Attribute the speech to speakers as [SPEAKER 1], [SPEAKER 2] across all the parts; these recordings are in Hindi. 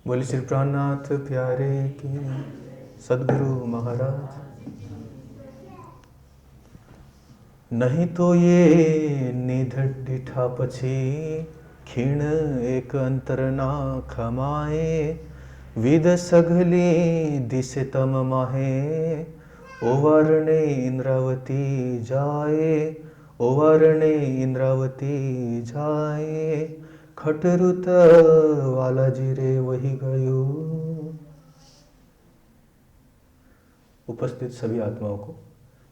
[SPEAKER 1] बोले श्री प्राणनाथ प्यारे की, सद्गुरु महाराज। नहीं तो ये निधट डिठा पछी, खीण एक अंतर ना खमाए, विद सघली दिसे तम माहे, ओवारणे इंद्रावती जाए, ओवारणे इंद्रावती जाए, खटरुत वालाजी रे वही गयो। उपस्थित सभी आत्माओं को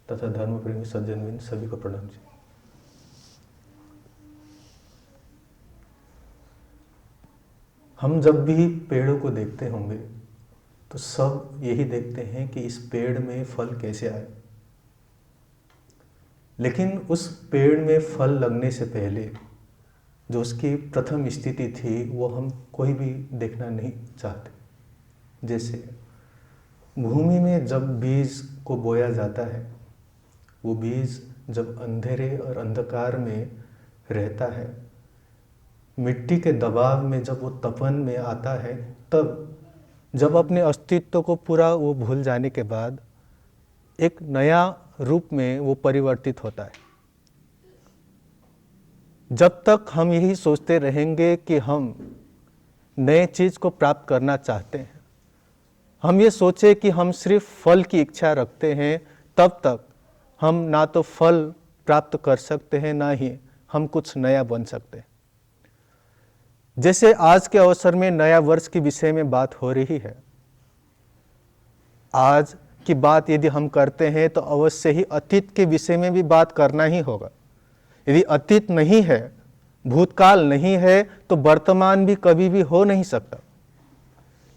[SPEAKER 1] तथा धर्म प्रेमी सज्जनविन सभी को प्रणाम जी। हम जब भी पेड़ों को देखते होंगे तो सब यही देखते हैं कि इस पेड़ में फल कैसे आए, लेकिन उस पेड़ में फल लगने से पहले जो उसकी प्रथम स्थिति थी वो हम कोई भी देखना नहीं चाहते। जैसे भूमि में जब बीज को बोया जाता है, वो बीज जब अंधेरे और अंधकार में रहता है, मिट्टी के दबाव में जब वो तपन में आता है, तब जब अपने अस्तित्व को पूरा वो भूल जाने के बाद एक नया रूप में वो परिवर्तित होता है। जब तक हम यही सोचते रहेंगे कि हम नए चीज को प्राप्त करना चाहते हैं, हम ये सोचे कि हम सिर्फ फल की इच्छा रखते हैं, तब तक हम ना तो फल प्राप्त कर सकते हैं, ना ही हम कुछ नया बन सकते हैं। जैसे आज के अवसर में नया वर्ष के विषय में बात हो रही है, आज की बात यदि हम करते हैं तो अवश्य ही अतीत के विषय में भी बात करना ही होगा। यदि अतीत नहीं है, भूतकाल नहीं है, तो वर्तमान भी कभी भी हो नहीं सकता।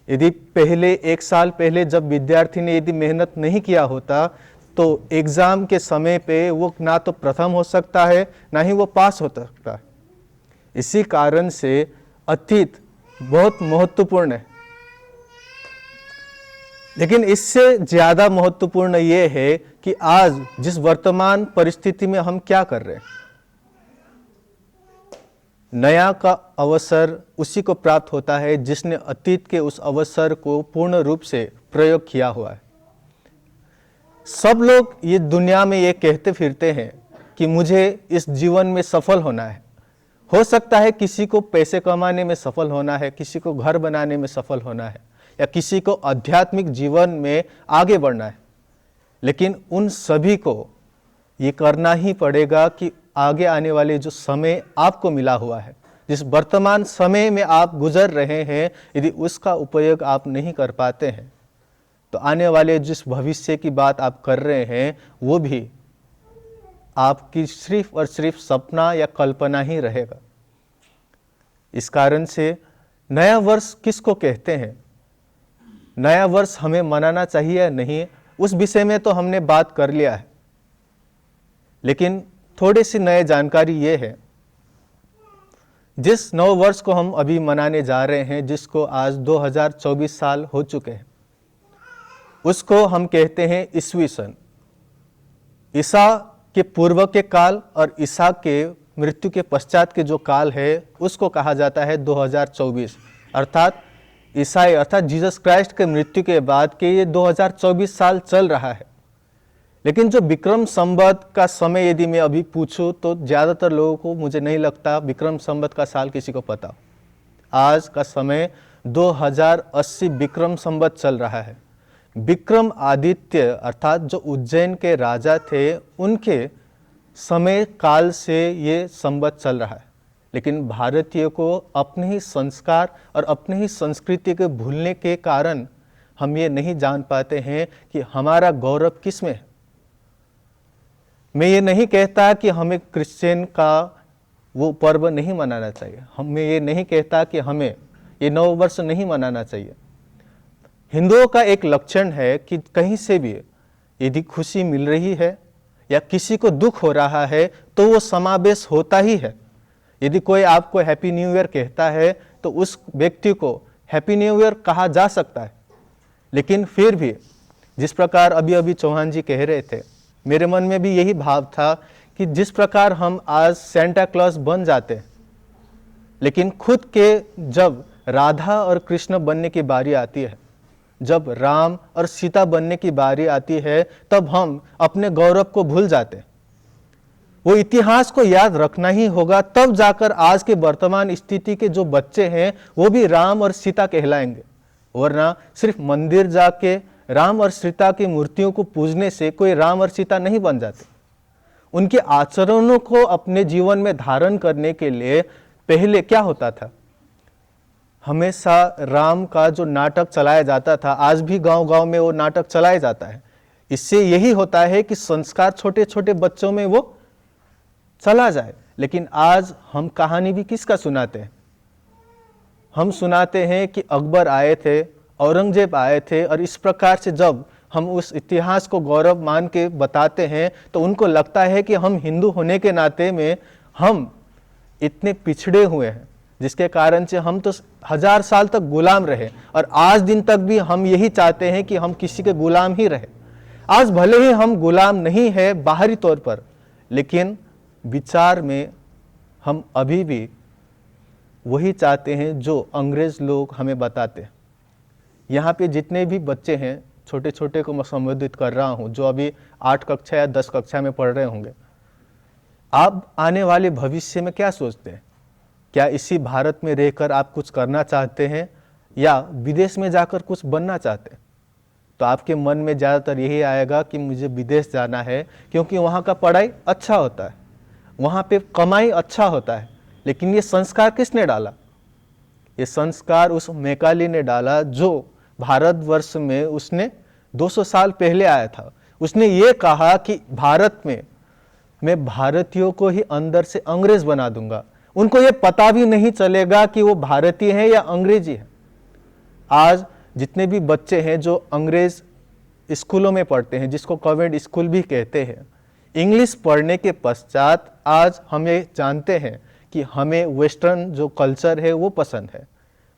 [SPEAKER 1] यदि पहले 1 साल पहले जब विद्यार्थी ने यदि मेहनत नहीं किया होता तो एग्जाम के समय पे वो ना तो प्रथम हो सकता है, ना ही वो पास हो सकता है। इसी कारण से अतीत बहुत महत्वपूर्ण है, लेकिन इससे ज्यादा महत्वपूर्ण ये है कि आज जिस वर्तमान परिस्थिति में हम क्या कर रहे हैं। नया का अवसर उसी को प्राप्त होता है जिसने अतीत के उस अवसर को पूर्ण रूप से प्रयोग किया हुआ है। सब लोग ये दुनिया में ये कहते फिरते हैं कि मुझे इस जीवन में सफल होना है। हो सकता है किसी को पैसे कमाने में सफल होना है, किसी को घर बनाने में सफल होना है, या किसी को आध्यात्मिक जीवन में आगे बढ़ना है, लेकिन उन सभी को ये करना ही पड़ेगा कि आगे आने वाले जो समय आपको मिला हुआ है, जिस वर्तमान समय में आप गुजर रहे हैं, यदि उसका उपयोग आप नहीं कर पाते हैं तो आने वाले जिस भविष्य की बात आप कर रहे हैं वो भी आपकी सिर्फ और सिर्फ सपना या कल्पना ही रहेगा। इस कारण से नया वर्ष किसको कहते हैं, नया वर्ष हमें मनाना चाहिए या नहीं, उस विषय में तो हमने बात कर लिया है, लेकिन थोड़ी सी नई जानकारी ये है। जिस नव वर्ष को हम अभी मनाने जा रहे हैं, जिसको आज 2024 साल हो चुके हैं, उसको हम कहते हैं ईस्वी सन। ईसा के पूर्व के काल और ईसा के मृत्यु के पश्चात के जो काल है उसको कहा जाता है 2024, अर्थात ईसाई अर्थात जीसस क्राइस्ट के मृत्यु के बाद के ये 2024 साल चल रहा है। लेकिन जो विक्रम संवत का समय यदि मैं अभी पूछूं तो ज़्यादातर लोगों को, मुझे नहीं लगता विक्रम संवत का साल किसी को पता। आज का समय 2080 विक्रम संवत चल रहा है। विक्रम आदित्य अर्थात जो उज्जैन के राजा थे, उनके समय काल से ये संवत चल रहा है। लेकिन भारतीय को अपने ही संस्कार और अपने ही संस्कृति के भूलने के कारण हम ये नहीं जान पाते हैं कि हमारा गौरव किस में है। मैं ये नहीं कहता कि हमें क्रिश्चियन का वो पर्व नहीं मनाना चाहिए, हमें ये नहीं कहता कि हमें ये नव वर्ष नहीं मनाना चाहिए। हिंदुओं का एक लक्षण है कि कहीं से भी यदि खुशी मिल रही है या किसी को दुख हो रहा है तो वो समावेश होता ही है। यदि कोई आपको हैप्पी न्यू ईयर कहता है तो उस व्यक्ति को हैप्पी न्यू ईयर कहा जा सकता है। लेकिन फिर भी जिस प्रकार अभी अभी चौहान जी कह रहे थे, मेरे मन में भी यही भाव था कि जिस प्रकार हम आज सेंटा क्लॉज बन जाते हैं, लेकिन खुद के जब राधा और कृष्ण बनने की बारी आती है, जब राम और सीता बनने की बारी आती है, तब हम अपने गौरव को भूल जाते हैं। वो इतिहास को याद रखना ही होगा, तब जाकर आज के वर्तमान स्थिति के जो बच्चे हैं वो भी राम और सीता कहलाएंगे। वरना सिर्फ मंदिर जाके राम और सीता की मूर्तियों को पूजने से कोई राम और सीता नहीं बन जाते। उनके आचरणों को अपने जीवन में धारण करने के लिए पहले क्या होता था, हमेशा राम का जो नाटक चलाया जाता था, आज भी गांव-गांव में वो नाटक चलाया जाता है। इससे यही होता है कि संस्कार छोटे छोटे बच्चों में वो चला जाए। लेकिन आज हम कहानी भी किसका सुनाते हैं? हम सुनाते हैं कि अकबर आए थे, औरंगजेब आए थे, और इस प्रकार से जब हम उस इतिहास को गौरव मान के बताते हैं तो उनको लगता है कि हम हिंदू होने के नाते में हम इतने पिछड़े हुए हैं, जिसके कारण से हम तो 1000 साल तक गुलाम रहे, और आज दिन तक भी हम यही चाहते हैं कि हम किसी के गुलाम ही रहे। आज भले ही हम गुलाम नहीं है बाहरी तौर पर, लेकिन विचार में हम अभी भी वही चाहते हैं जो अंग्रेज लोग हमें बताते हैं। यहाँ पे जितने भी बच्चे हैं, छोटे छोटे को मैं संबोधित कर रहा हूँ, जो अभी 8 कक्षा या 10 कक्षा में पढ़ रहे होंगे, आप आने वाले भविष्य में क्या सोचते हैं? क्या इसी भारत में रहकर आप कुछ करना चाहते हैं या विदेश में जाकर कुछ बनना चाहते हैं? तो आपके मन में ज़्यादातर यही आएगा कि मुझे विदेश जाना है, क्योंकि वहाँ का पढ़ाई अच्छा होता है, वहाँ पे कमाई अच्छा होता है। लेकिन ये संस्कार किसने डाला? ये संस्कार उस मैकाले ने डाला जो भारतवर्ष में उसने 200 साल पहले आया था। उसने ये कहा कि भारत में मैं भारतीयों को ही अंदर से अंग्रेज बना दूंगा। उनको ये पता भी नहीं चलेगा कि वो भारतीय है या अंग्रेजी है। आज जितने भी बच्चे हैं जो अंग्रेज स्कूलों में पढ़ते हैं, जिसको कॉन्वेंट स्कूल भी कहते हैं, इंग्लिश पढ़ने के पश्चात आज हम ये जानते हैं कि हमें वेस्टर्न जो कल्चर है वो पसंद है,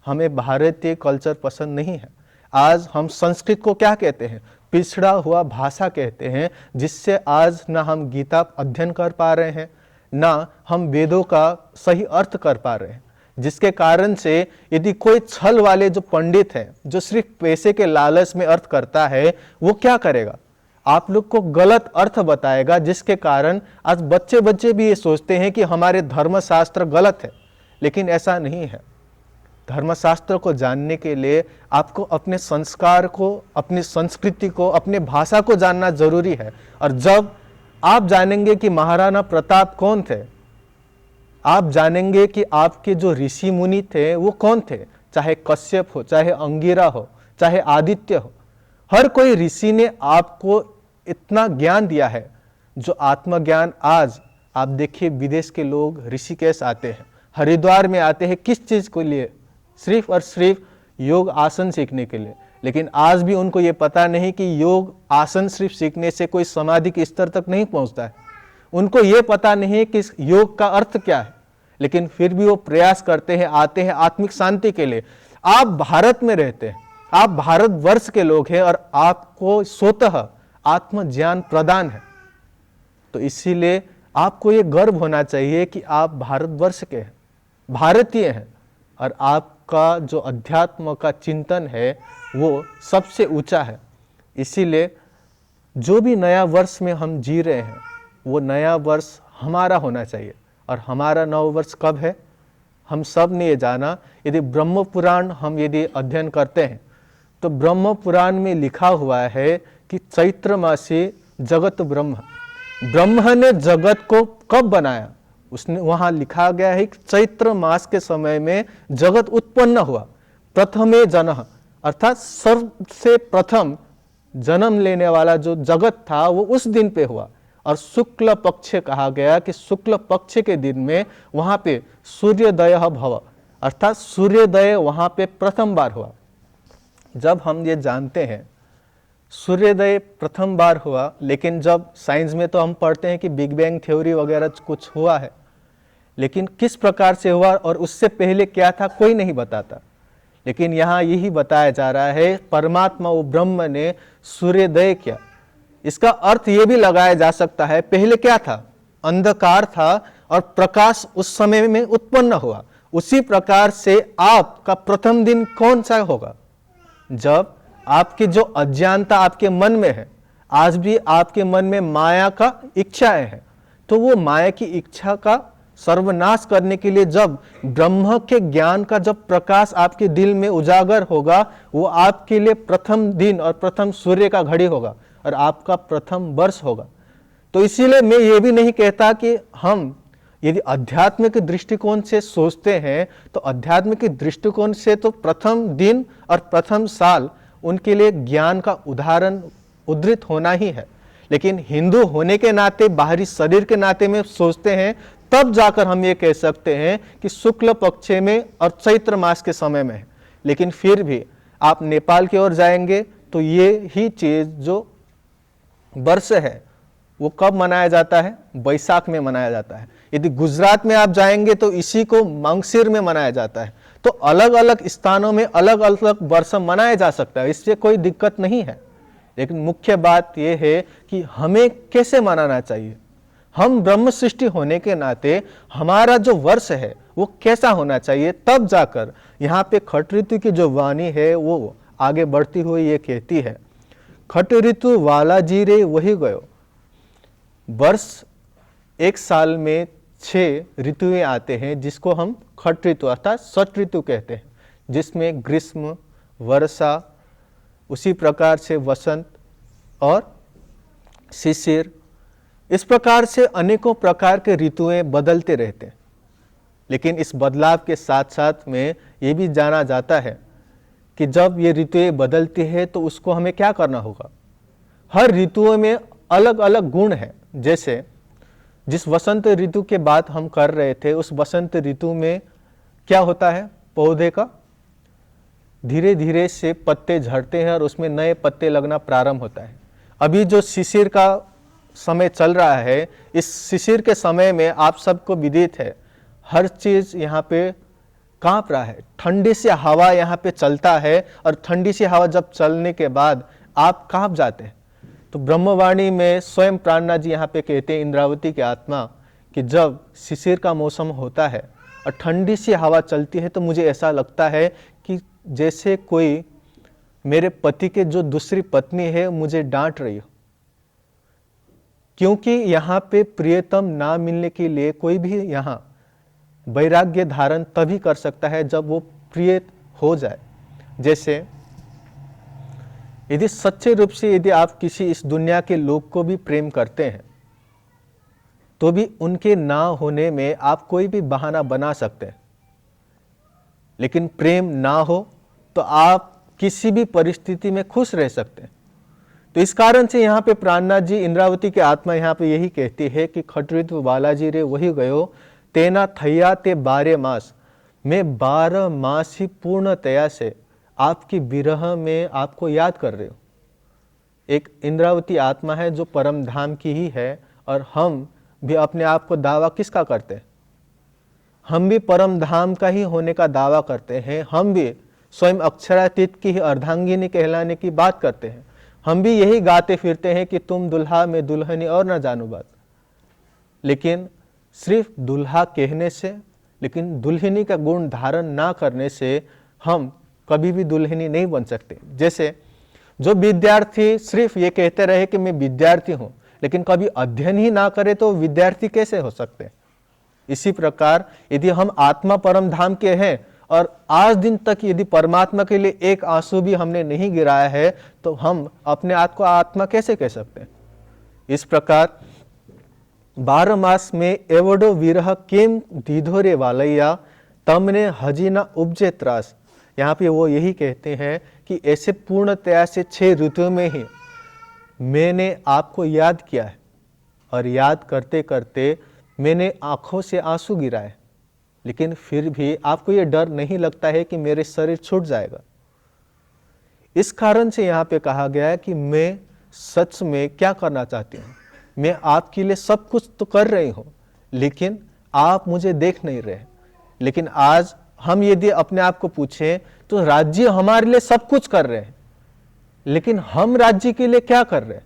[SPEAKER 1] हमें भारतीय कल्चर पसंद नहीं है। आज हम संस्कृत को क्या कहते हैं? पिछड़ा हुआ भाषा कहते हैं, जिससे आज ना हम गीता अध्ययन कर पा रहे हैं, ना हम वेदों का सही अर्थ कर पा रहे हैं। जिसके कारण से यदि कोई छल वाले जो पंडित हैं, जो सिर्फ पैसे के लालच में अर्थ करता है, वो क्या करेगा? आप लोग को गलत अर्थ बताएगा, जिसके कारण आज बच्चे भी ये सोचते हैं कि हमारे धर्मशास्त्र गलत है। लेकिन ऐसा नहीं है। धर्मशास्त्र को जानने के लिए आपको अपने संस्कार को, अपनी संस्कृति को, अपने भाषा को जानना जरूरी है। और जब आप जानेंगे कि महाराणा प्रताप कौन थे, आप जानेंगे कि आपके जो ऋषि मुनि थे वो कौन थे, चाहे कश्यप हो, चाहे अंगिरा हो, चाहे आदित्य हो, हर कोई ऋषि ने आपको इतना ज्ञान दिया है जो आत्मज्ञान आज आप देखिए विदेश के लोग ऋषिकेश आते हैं, हरिद्वार में आते हैं, किस चीज के लिए? सिर्फ और सिर्फ योग आसन सीखने के लिए। लेकिन आज भी उनको ये पता नहीं कि योग आसन सिर्फ सीखने से कोई समाधि के स्तर तक नहीं पहुंचता है। उनको ये पता नहीं है कि योग का अर्थ क्या है, लेकिन फिर भी वो प्रयास करते हैं, आते हैं आत्मिक शांति के लिए। आप भारत में रहते हैं, आप भारतवर्ष के लोग हैं, और आपको स्वतः आत्मज्ञान प्रदान है। तो इसीलिए आपको ये गर्व होना चाहिए कि आप भारतवर्ष के हैं, भारतीय हैं, और आपका जो अध्यात्म का चिंतन है वो सबसे ऊंचा है। इसीलिए जो भी नया वर्ष में हम जी रहे हैं, वो नया वर्ष हमारा होना चाहिए। और हमारा नव वर्ष कब है? हम सब ने ये जाना। यदि ब्रह्म पुराण हम यदि अध्ययन करते हैं तो ब्रह्म पुराण में लिखा हुआ है कि चैत्र मासे जगत ब्रह्म, ब्रह्म ने जगत को कब बनाया? उसने वहां लिखा गया है कि चैत्र मास के समय में जगत उत्पन्न हुआ। प्रथमे जनः, अर्थात सबसे प्रथम जन्म लेने वाला जो जगत था वो उस दिन पे हुआ। और शुक्ल पक्ष कहा गया कि शुक्ल पक्ष के दिन में वहां पे सूर्योदय भव, अर्थात सूर्योदय वहां पे प्रथम बार हुआ। जब हम ये जानते हैं सूर्योदय प्रथम बार हुआ, लेकिन जब साइंस में तो हम पढ़ते हैं कि बिग बैंग थ्योरी वगैरह कुछ हुआ है, लेकिन किस प्रकार से हुआ और उससे पहले क्या था कोई नहीं बताता। लेकिन यहाँ यही बताया जा रहा है, परमात्मा वो ब्रह्म ने सूर्योदय किया। इसका अर्थ ये भी लगाया जा सकता है, पहले क्या था? अंधकार था और प्रकाश उस समय में उत्पन्न हुआ। उसी प्रकार से आपका प्रथम दिन कौन सा होगा? जब आपकी जो अज्ञानता आपके मन में है, आज भी आपके मन में माया का इच्छाएं हैं, तो वो माया की इच्छा का सर्वनाश करने के लिए जब ब्रह्म के ज्ञान का जब प्रकाश आपके दिल में उजागर होगा, वो आपके लिए प्रथम दिन और प्रथम सूर्य का घड़ी होगा और आपका प्रथम वर्ष होगा। तो इसीलिए मैं ये भी नहीं कहता कि हम यदि अध्यात्म के दृष्टिकोण से सोचते हैं तो अध्यात्म के दृष्टिकोण से तो प्रथम दिन और प्रथम साल उनके लिए ज्ञान का उदाहरण उद्धृत होना ही है। लेकिन हिंदू होने के नाते, बाहरी शरीर के नाते में सोचते हैं, तब जाकर हम ये कह सकते हैं कि शुक्ल पक्ष में और चैत्र मास के समय में है। लेकिन फिर भी आप नेपाल की ओर जाएंगे तो ये ही चीज जो वर्ष है वो कब मनाया जाता है? बैसाख में मनाया जाता है। यदि गुजरात में आप जाएंगे तो इसी को मंगसिर में मनाया जाता है। तो अलग अलग स्थानों में अलग अलग वर्ष मनाया जा सकता है, इससे कोई दिक्कत नहीं है। लेकिन मुख्य बात यह है कि हमें कैसे मनाना चाहिए। हम ब्रह्म सृष्टि होने के नाते हमारा जो वर्ष है वो कैसा होना चाहिए, तब जाकर यहाँ पे खट ऋतु की जो वाणी है वो आगे बढ़ती हुई ये कहती है, खट ऋतु वाला जी रे वही गयो। वर्ष एक साल में 6 ऋतुएं आते हैं जिसको हम खट ऋतु अर्थात षट ऋतु कहते हैं, जिसमें ग्रीष्म, वर्षा, उसी प्रकार से वसंत और शिशिर, इस प्रकार से अनेकों प्रकार के ऋतुएं बदलते रहते हैं। लेकिन इस बदलाव के साथ साथ में ये भी जाना जाता है कि जब ये ऋतुएं बदलती है तो उसको हमें क्या करना होगा। हर ऋतुओं में अलग अलग गुण है। जैसे जिस वसंत ऋतु के बात हम कर रहे थे, उस वसंत ऋतु में क्या होता है, पौधे का धीरे धीरे से पत्ते झड़ते हैं और उसमें नए पत्ते लगना प्रारंभ होता है। अभी जो शिशिर का समय चल रहा है, इस शिशिर के समय में आप सबको विदित है, हर चीज यहाँ पे कांप रहा है। ठंडी सी हवा यहाँ पे चलता है और ठंडी सी हवा जब चलने के बाद आप कांप जाते हैं। तो ब्रह्मवाणी में स्वयं प्राणनाथ जी यहाँ पे कहते हैं, इंद्रावती की आत्मा, कि जब शिशिर का मौसम होता है और ठंडी सी हवा चलती है तो मुझे ऐसा लगता है कि जैसे कोई मेरे पति के जो दूसरी पत्नी है मुझे डांट रही हो। क्योंकि यहाँ पे प्रियतम ना मिलने के लिए कोई भी यहाँ वैराग्य धारण तभी कर सकता है जब वो प्रिय हो जाए। जैसे यदि सच्चे रूप से यदि आप किसी इस दुनिया के लोग को भी प्रेम करते हैं तो भी उनके ना होने में आप कोई भी बहाना बना सकते हैं। लेकिन प्रेम ना हो तो आप किसी भी परिस्थिति में खुश रह सकते हैं। तो इस कारण से यहाँ पे प्राणनाथ जी, इंद्रावती की आत्मा यहाँ पे यही कहती है कि खट ऋतु बालाजी रे वही गयो, तेना थैया ते 12 मास, मैं 12 मास ही पूर्णतया से आपकी विरह में आपको याद कर रहे हो। एक इंद्रावती आत्मा है जो परम धाम की ही है, और हम भी अपने आप को दावा किसका करते हैं? हम भी परम धाम का ही होने का दावा करते हैं। हम भी स्वयं अक्षरातीत की ही अर्धांगिनी कहलाने की बात करते हैं। हम भी यही गाते फिरते हैं कि तुम दुल्हा में दुल्हनी और न जानू बात। लेकिन सिर्फ दुल्हा कहने से, लेकिन दुल्हनी का गुण धारण ना करने से हम कभी भी दुल्हनी नहीं बन सकते। जैसे जो विद्यार्थी सिर्फ ये कहते रहे कि मैं विद्यार्थी हूं, लेकिन कभी अध्ययन ही ना करे तो विद्यार्थी कैसे हो सकते? इसी प्रकार यदि हम आत्मा परम धाम के हैं और आज दिन तक यदि परमात्मा के लिए एक आंसू भी हमने नहीं गिराया है तो हम अपने आप को आत्मा कैसे कह सकते हैं? इस प्रकार 12 मास में एवडो विरह केम दीधो रे वालैया, तमने हजी ना उपजे त्रास। यहाँ पे वो यही कहते हैं कि ऐसे पूर्णतया से 6 ऋतुओं में ही मैंने आपको याद किया है, और याद करते करते मैंने आंखों से आंसू गिराए, लेकिन फिर भी आपको ये डर नहीं लगता है कि मेरे शरीर छूट जाएगा। इस कारण से यहाँ पे कहा गया है कि मैं सच में क्या करना चाहती हूँ। मैं आपके लिए सब कुछ तो कर रही हूँ, लेकिन आप मुझे देख नहीं रहे। लेकिन आज हम यदि अपने आप को पूछें तो राज्य हमारे लिए सब कुछ कर रहे हैं, लेकिन हम राज्य के लिए क्या कर रहे हैं?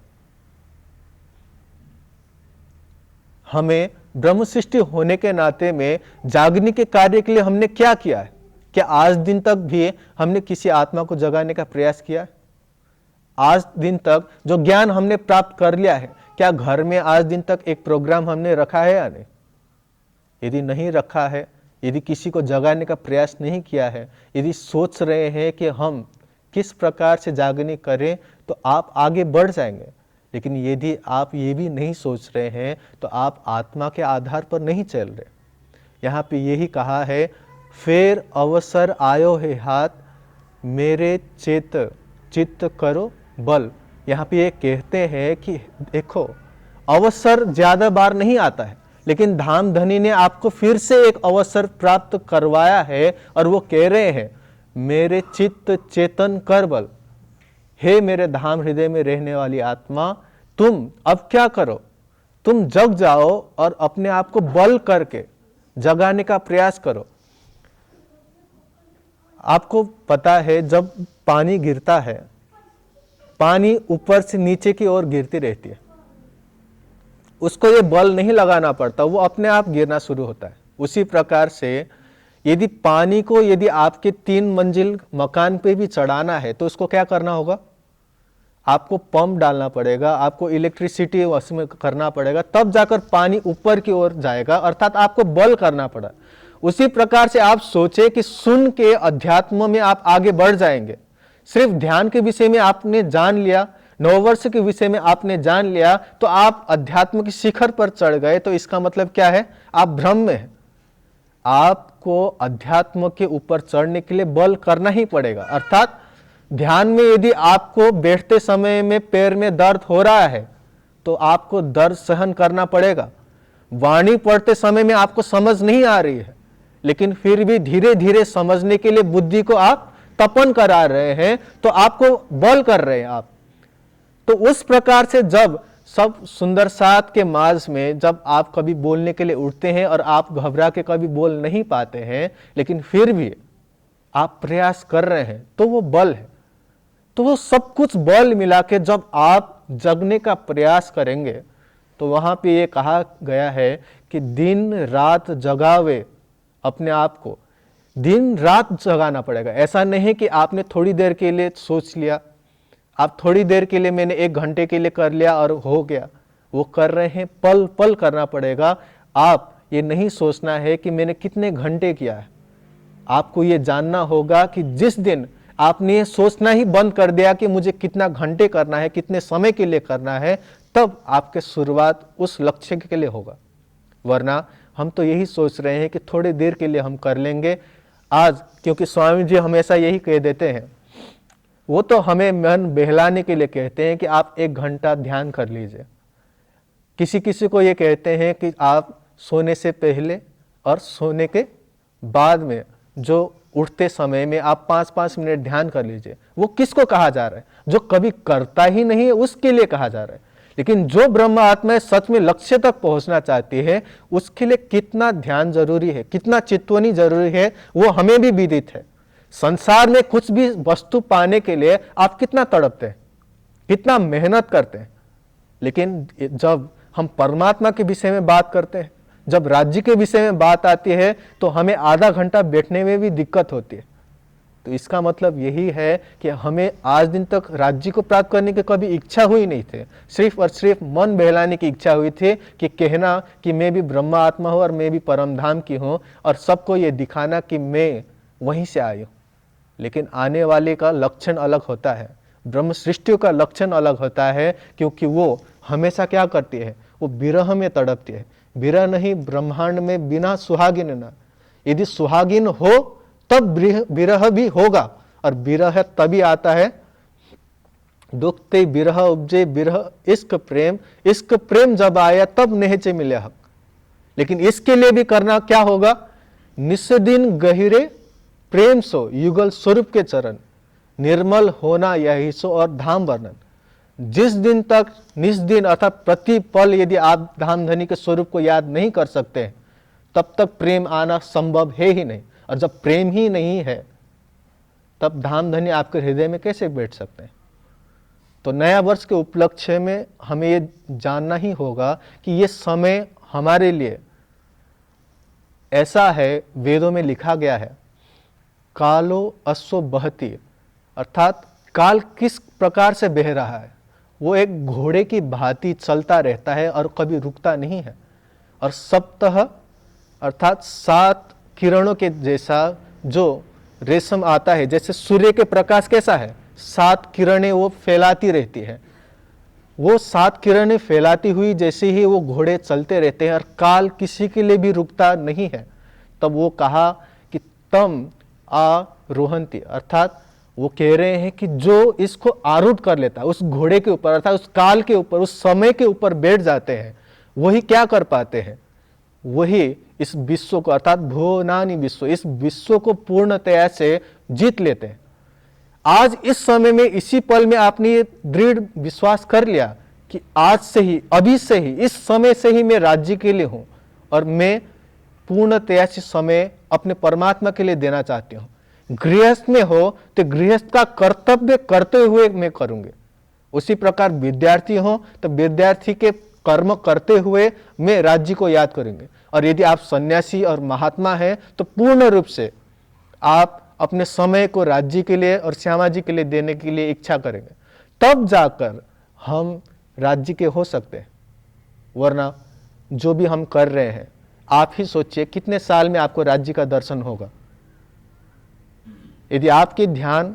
[SPEAKER 1] हमें ब्रह्म सृष्टि होने के नाते में जागने के कार्य के लिए हमने क्या किया है? क्या आज दिन तक भी हमने किसी आत्मा को जगाने का प्रयास किया है? आज दिन तक जो ज्ञान हमने प्राप्त कर लिया है, क्या घर में आज दिन तक एक प्रोग्राम हमने रखा है या नहीं? यदि नहीं रखा है, यदि किसी को जगाने का प्रयास नहीं किया है, यदि सोच रहे हैं कि हम किस प्रकार से जागनी करें, तो आप आगे बढ़ जाएंगे। लेकिन यदि आप ये भी नहीं सोच रहे हैं तो आप आत्मा के आधार पर नहीं चल रहे। यहाँ पे यही कहा है, फिर अवसर आयो है हाथ, मेरे चित्त करो बल। यहाँ पे ये कहते हैं कि देखो, अवसर ज्यादा बार नहीं आता है, लेकिन धाम धनी ने आपको फिर से एक अवसर प्राप्त करवाया है और वो कह रहे हैं, मेरे चित्त चेतन कर बल। हे मेरे धाम हृदय में रहने वाली आत्मा, तुम अब क्या करो? तुम जग जाओ और अपने आप को बल करके जगाने का प्रयास करो। आपको पता है, जब पानी गिरता है, पानी ऊपर से नीचे की ओर गिरती रहती है, उसको ये बल नहीं लगाना पड़ता, वो अपने आप गिरना शुरू होता है। उसी प्रकार से यदि पानी को यदि आपके 3 मंजिल मकान पे भी चढ़ाना है तो उसको क्या करना होगा? आपको पंप डालना पड़ेगा, आपको इलेक्ट्रिसिटी उसमें करना पड़ेगा, तब जाकर पानी ऊपर की ओर जाएगा, अर्थात आपको बल करना पड़ा। उसी प्रकार से आप सोचे कि सुन के अध्यात्म में आप आगे बढ़ जाएंगे। सिर्फ ध्यान के विषय में आपने जान लिया, नववर्ष के विषय में आपने जान लिया, तो आप अध्यात्म की शिखर पर चढ़ गए। तो इसका मतलब क्या है? आप भ्रम में हैं। आपको अध्यात्म के ऊपर चढ़ने के लिए बल करना ही पड़ेगा। अर्थात ध्यान में यदि आपको बैठते समय में पैर में दर्द हो रहा है तो आपको दर्द सहन करना पड़ेगा। वाणी पढ़ते समय में आपको समझ नहीं आ रही है, लेकिन फिर भी धीरे धीरे समझने के लिए बुद्धि को आप तपन करा रहे हैं, तो आपको बल कर रहे हैं आप। तो उस प्रकार से जब सब सुंदर साथ के मार्ग में जब आप कभी बोलने के लिए उठते हैं और आप घबरा के कभी बोल नहीं पाते हैं, लेकिन फिर भी आप प्रयास कर रहे हैं, तो वो बल है। तो वो सब कुछ बल मिला के जब आप जगने का प्रयास करेंगे, तो वहां पे ये कहा गया है कि दिन रात जगावे अपने आप को, दिन रात जगाना पड़ेगा। ऐसा नहीं कि आपने थोड़ी देर के लिए सोच लिया, आप थोड़ी देर के लिए मैंने 1 घंटे के लिए कर लिया और हो गया। वो कर रहे हैं, पल पल करना पड़ेगा। आप ये नहीं सोचना है कि मैंने कितने घंटे किया है। आपको ये जानना होगा कि जिस दिन आपने ये सोचना ही बंद कर दिया कि मुझे कितना घंटे करना है, कितने समय के लिए करना है, तब आपके शुरुआत उस लक्ष्य के लिए होगा। वरना हम तो यही सोच रहे हैं कि थोड़ी देर के लिए हम कर लेंगे आज, क्योंकि स्वामी जी हमेशा यही कह देते हैं। वो तो हमें मन बहलाने के लिए कहते हैं कि आप 1 घंटा ध्यान कर लीजिए। किसी किसी को ये कहते हैं कि आप सोने से पहले और सोने के बाद में जो उठते समय में आप 5-5 मिनट ध्यान कर लीजिए। वो किसको कहा जा रहा है? जो कभी करता ही नहीं है उसके लिए कहा जा रहा है। लेकिन जो ब्रह्म आत्मा सच में लक्ष्य तक पहुंचना चाहती है, उसके लिए कितना ध्यान जरूरी है, कितना चित्तवनी जरूरी है, वो हमें भी विदित है। संसार में कुछ भी वस्तु पाने के लिए आप कितना तड़पते हैं, कितना मेहनत करते हैं, लेकिन जब हम परमात्मा के विषय में बात करते हैं, जब राज्य के विषय में बात आती है, तो हमें आधा घंटा बैठने में भी दिक्कत होती है। तो इसका मतलब यही है कि हमें आज दिन तक राज्य को प्राप्त करने की कभी इच्छा हुई नहीं थी। सिर्फ और सिर्फ मन बहलाने की इच्छा हुई थी कि कहना कि मैं भी ब्रह्म आत्मा हूँ और मैं भी परम धाम की हूँ, और सबको ये दिखाना कि मैं वहीं से आई हूँ। लेकिन आने वाले का लक्षण अलग होता है, ब्रह्म सृष्टि का लक्षण अलग होता है, क्योंकि वो हमेशा क्या करती है? वो विरह में तड़पती है। विरह नहीं, ब्रह्मांड में बिना सुहागिन ना। यदि सुहागिन हो तब विरह भी होगा, और विरह तभी आता है दुखते विरह उपजे विरह इश्क प्रेम जब आया तब नेहचे मिले हक। लेकिन इसके लिए भी करना क्या होगा? निस्दिन गहिरे प्रेम सो युगल स्वरूप के चरण, निर्मल होना यही सो और धाम वर्णन। जिस दिन तक निस्दिन अर्थात प्रति पल यदि आप धामधनी के स्वरूप को याद नहीं कर सकते, तब तक प्रेम आना संभव है ही नहीं। और जब प्रेम ही नहीं है, तब धामधनी आपके हृदय में कैसे बैठ सकते हैं? तो नया वर्ष के उपलक्ष्य में हमें ये जानना ही होगा कि ये समय हमारे लिए ऐसा है, वेदों में लिखा गया है, कालो अश्व बहती, अर्थात काल किस प्रकार से बह रहा है। वो एक घोड़े की भांति चलता रहता है और कभी रुकता नहीं है। और सप्तह अर्थात 7 किरणों के जैसा जो रेशम आता है, जैसे सूर्य के प्रकाश कैसा है, 7 किरणें वो फैलाती रहती है, वो 7 किरणें फैलाती हुई जैसे ही वो घोड़े चलते रहते हैं और काल किसी के लिए भी रुकता नहीं है। तब वो कहा कि तम आरोहंती, अर्थात वो कह रहे हैं कि जो इसको आरूढ़ कर लेता है उस घोड़े के ऊपर, अर्थात उस काल के ऊपर, उस समय के ऊपर बैठ जाते हैं, वही क्या कर पाते हैं, वही इस विश्व को, अर्थात भुवनानि विश्व, इस विश्व को पूर्णतया से जीत लेते हैं। आज इस समय में, इसी पल में आपने ये दृढ़ विश्वास कर लिया कि आज से ही, अभी से ही, इस समय से ही मैं राज्य के लिए हूं और मैं पूर्णतया से समय अपने परमात्मा के लिए देना चाहती हूं। गृहस्थ में हो तो गृहस्थ का कर्तव्य करते हुए मैं करूंगी, उसी प्रकार विद्यार्थी हो तो विद्यार्थी के कर्म करते हुए मैं राज्य को याद करेंगे। और यदि आप सन्यासी और महात्मा हैं तो पूर्ण रूप से आप अपने समय को राज्य के लिए और श्यामा जी के लिए देने के लिए इच्छा करेंगे, तब जाकर हम राज्य के हो सकते हैं। वरना जो भी हम कर रहे हैं, आप ही सोचिए कितने साल में आपको राज्य का दर्शन होगा। यदि आपके ध्यान,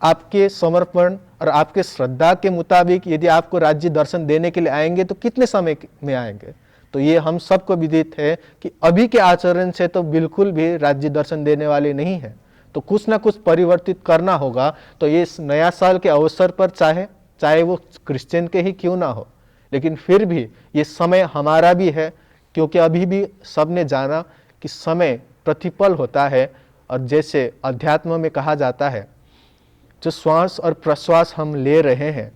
[SPEAKER 1] आपके समर्पण और आपके श्रद्धा के मुताबिक यदि आपको राज्य दर्शन देने के लिए आएंगे तो कितने समय में आएंगे। तो ये हम सबको विदित है कि अभी के आचरण से तो बिल्कुल भी राज्य दर्शन देने वाले नहीं है। तो कुछ ना कुछ परिवर्तित करना होगा। तो ये नया साल के अवसर पर चाहे वो क्रिश्चियन के ही क्यों ना हो, लेकिन फिर भी ये समय हमारा भी है, क्योंकि अभी भी सबने जाना कि समय प्रतिपल होता है। और जैसे अध्यात्म में कहा जाता है, जो श्वास और प्रश्वास हम ले रहे हैं,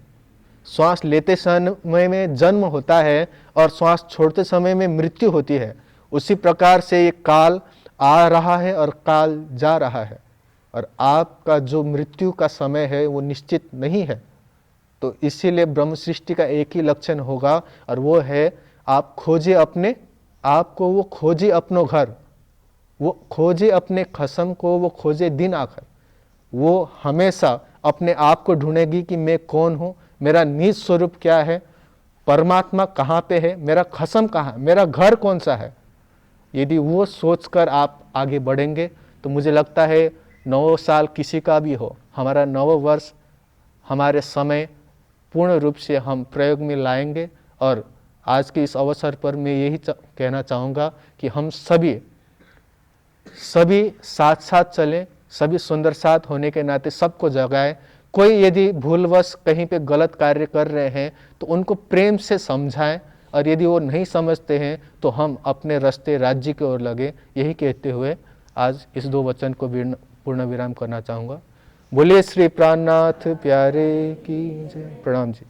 [SPEAKER 1] श्वास लेते समय में जन्म होता है और श्वास छोड़ते समय में मृत्यु होती है, उसी प्रकार से ये काल आ रहा है और काल जा रहा है। और आपका जो मृत्यु का समय है वो निश्चित नहीं है। तो इसीलिए ब्रह्म सृष्टि का एक ही लक्षण होगा, और वो है आप खोजे अपने आप को, वो खोजे अपनो घर, वो खोजे अपने खसम को, वो खोजे दिन आखिर। वो हमेशा अपने आप को ढूंढेगी कि मैं कौन हूँ, मेरा निज स्वरूप क्या है, परमात्मा कहाँ पे है, मेरा खसम कहाँ, मेरा घर कौन सा है। यदि वो सोचकर आप आगे बढ़ेंगे तो मुझे लगता है नव साल किसी का भी हो, हमारा नव वर्ष, हमारे समय पूर्ण रूप से हम प्रयोग में लाएंगे। और आज के इस अवसर पर मैं यही कहना चाहूँगा कि हम सभी साथ साथ चलें, सभी सुंदर साथ होने के नाते सबको जगाएं। कोई यदि भूलवश कहीं पे गलत कार्य कर रहे हैं तो उनको प्रेम से समझाएं, और यदि वो नहीं समझते हैं तो हम अपने रास्ते राज्य की ओर लगे। यही कहते हुए आज इस 2 वचन को पूर्ण विराम करना चाहूँगा। बोलिए श्री प्राणनाथ प्यारे की जय। प्रणाम जी।